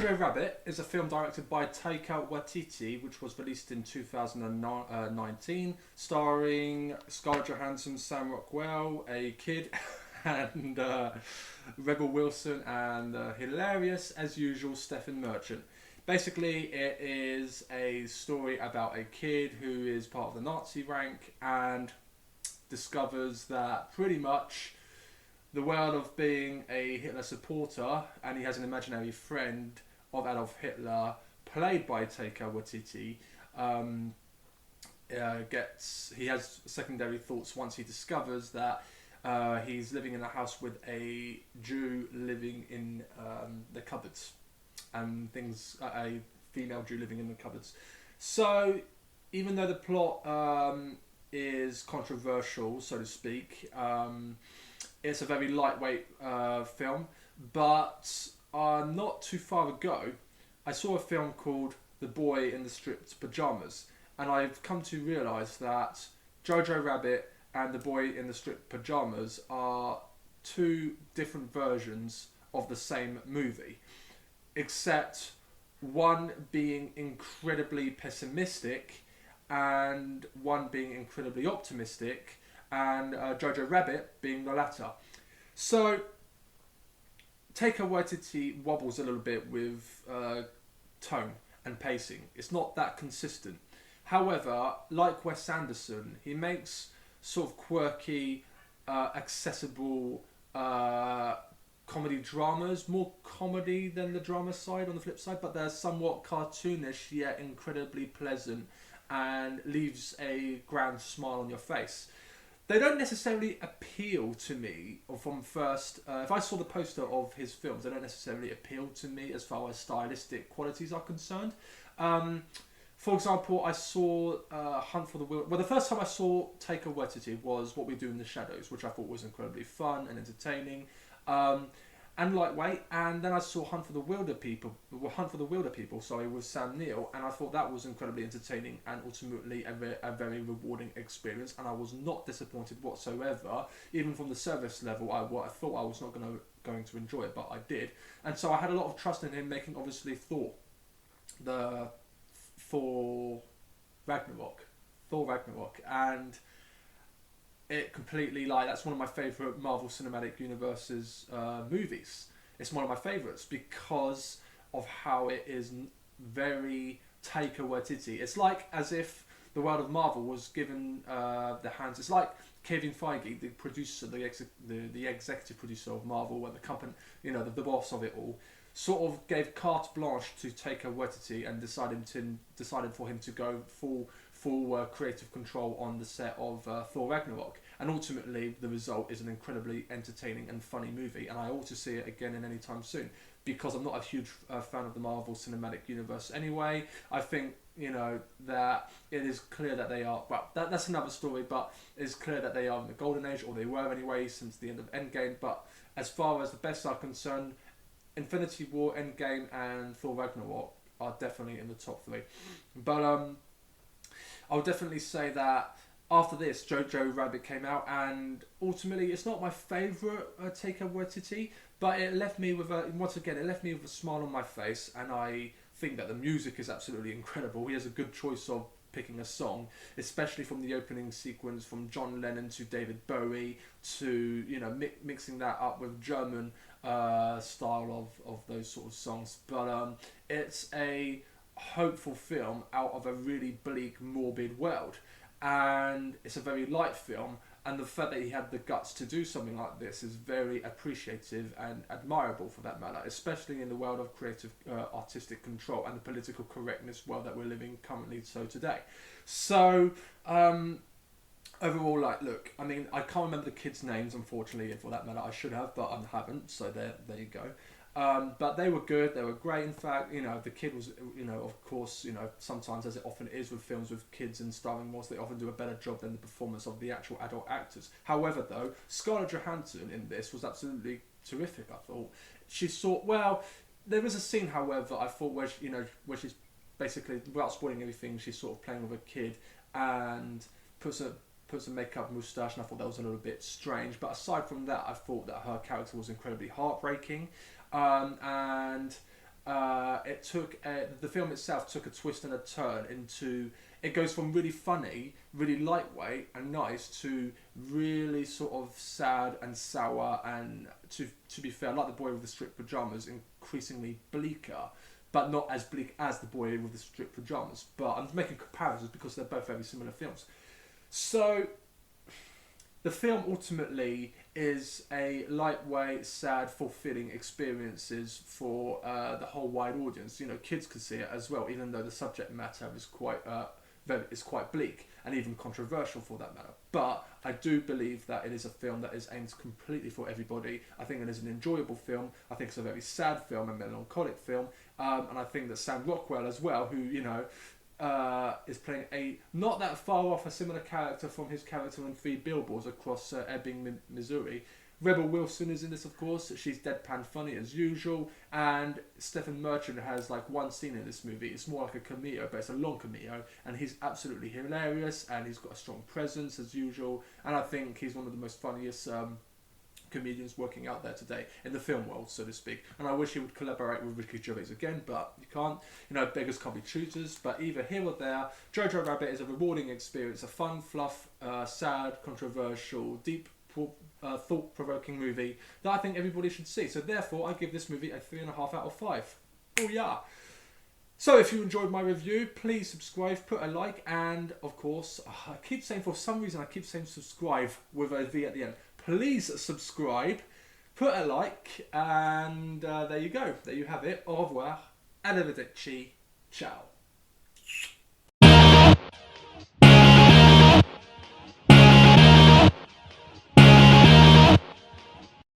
Jojo Rabbit is a film directed by Taika Waititi, which was released in 2019, starring Scarlett Johansson, Sam Rockwell, a kid, and Rebel Wilson, and hilarious, as usual, Stephen Merchant. Basically, it is a story about a kid who is part of the Nazi rank and discovers that pretty much the world of being a Hitler supporter, and he has an imaginary friend of Adolf Hitler, played by Taika Waititi, he has secondary thoughts once he discovers that he's living in a house with a Jew living in the cupboards, and a female Jew living in the cupboards. So, even though the plot is controversial, so to speak, it's a very lightweight film, but not too far ago, I saw a film called The Boy in the Stripped Pyjamas, and I've come to realise that Jojo Rabbit and The Boy in the Stripped Pyjamas are two different versions of the same movie, except one being incredibly pessimistic and one being incredibly optimistic, and Jojo Rabbit being the latter. So, Taika Waititi wobbles a little bit with tone and pacing. It's not that consistent. However, like Wes Anderson, he makes sort of quirky, accessible comedy dramas, more comedy than the drama side on the flip side, but they're somewhat cartoonish yet incredibly pleasant and leaves a grand smile on your face. They don't necessarily appeal to me from first. If I saw the poster of his films, they don't necessarily appeal to me as far as stylistic qualities are concerned. For example, I saw Hunt for the Wilder. Well, the first time I saw Taika Waititi was What We Do in the Shadows, which I thought was incredibly fun and entertaining. And lightweight, and then I saw Hunt for the Wilder People, with Sam Neill, and I thought that was incredibly entertaining and ultimately a very rewarding experience, and I was not disappointed whatsoever. Even from the service level, I thought I was not going to enjoy it, but I did, and so I had a lot of trust in him making, obviously, Thor Ragnarok, and it completely, that's one of my favourite Marvel Cinematic Universe's movies. It's one of my favourites because of how it is very Taika Waititi. It's like as if the world of Marvel was given the hands. It's like Kevin Feige, the producer, the executive producer of Marvel, and the company, the boss of it all, sort of gave carte blanche to Taika Waititi and decided for him to go full creative control on the set of Thor Ragnarok, and ultimately the result is an incredibly entertaining and funny movie, and I ought to see it again in any time soon, because I'm not a huge fan of the Marvel Cinematic Universe anyway. I think that it is clear that they are, well, that's another story, but it's clear that they are in the golden age, or they were anyway since the end of Endgame. But as far as the best are concerned, Infinity War, Endgame and Thor Ragnarok are definitely in the top three. But I would definitely say that after this, Jojo Rabbit came out, and ultimately it's not my favourite Taika Waititi, but it left me with a smile on my face, and I think that the music is absolutely incredible. He has a good choice of picking a song, especially from the opening sequence, from John Lennon to David Bowie, to mixing that up with German style of those sort of songs. But it's a hopeful film out of a really bleak, morbid world, and it's a very light film, and the fact that he had the guts to do something like this is very appreciative and admirable for that matter, especially in the world of creative artistic control and the political correctness world that we're living currently today. So overall, look, I mean, I can't remember the kids' names, unfortunately, for that matter. I should have, but I haven't, so there you go. But they were good, they were great. In fact, the kid was, of course, sometimes, as it often is with films with kids and starring roles, they often do a better job than the performance of the actual adult actors. However, though, Scarlett Johansson in this was absolutely terrific, I thought. There was a scene, however, I thought, where she's basically, without spoiling everything, she's sort of playing with a kid and puts a makeup moustache, and I thought that was a little bit strange. But aside from that, I thought that her character was incredibly heartbreaking. And the film itself took a twist and a turn into. It goes from really funny, really lightweight and nice to really sort of sad and sour and, to be fair, like The Boy with the Stripped Pajamas, increasingly bleaker, but not as bleak as The Boy with the Stripped Pajamas. But I'm making comparisons because they're both very similar films. So the film ultimately is a lightweight, sad, fulfilling experiences for the whole wide audience. You know, kids can see it as well, even though the subject matter is quite bleak and even controversial for that matter. But I do believe that it is a film that is aimed completely for everybody. I think it is an enjoyable film. I think it's a very sad film, a melancholic film, and I think that Sam Rockwell as well, who, you know, is playing a not that far off a similar character from his character in Three Billboards Across Ebbing, Missouri. Rebel Wilson is in this, of course. She's deadpan funny as usual, and Stephen Merchant has like one scene in this movie. It's more like a cameo, but it's a long cameo, and he's absolutely hilarious, and he's got a strong presence as usual, and I think he's one of the most funniest comedians working out there today in the film world, so to speak. And I wish he would collaborate with Ricky Gervais again, but you can't. You know, beggars can't be choosers. But either here or there, Jojo Rabbit is a rewarding experience, a fun, fluff, sad, controversial, deep, thought-provoking movie that I think everybody should see. So therefore, I give this movie a 3.5 out of 5. Oh yeah. So if you enjoyed my review, please subscribe, put a like, and of course, I keep saying, for some reason, I keep saying subscribe with a V at the end. Please subscribe, put a like, and there you go. There you have it. Au revoir. Arrivederci. Ciao.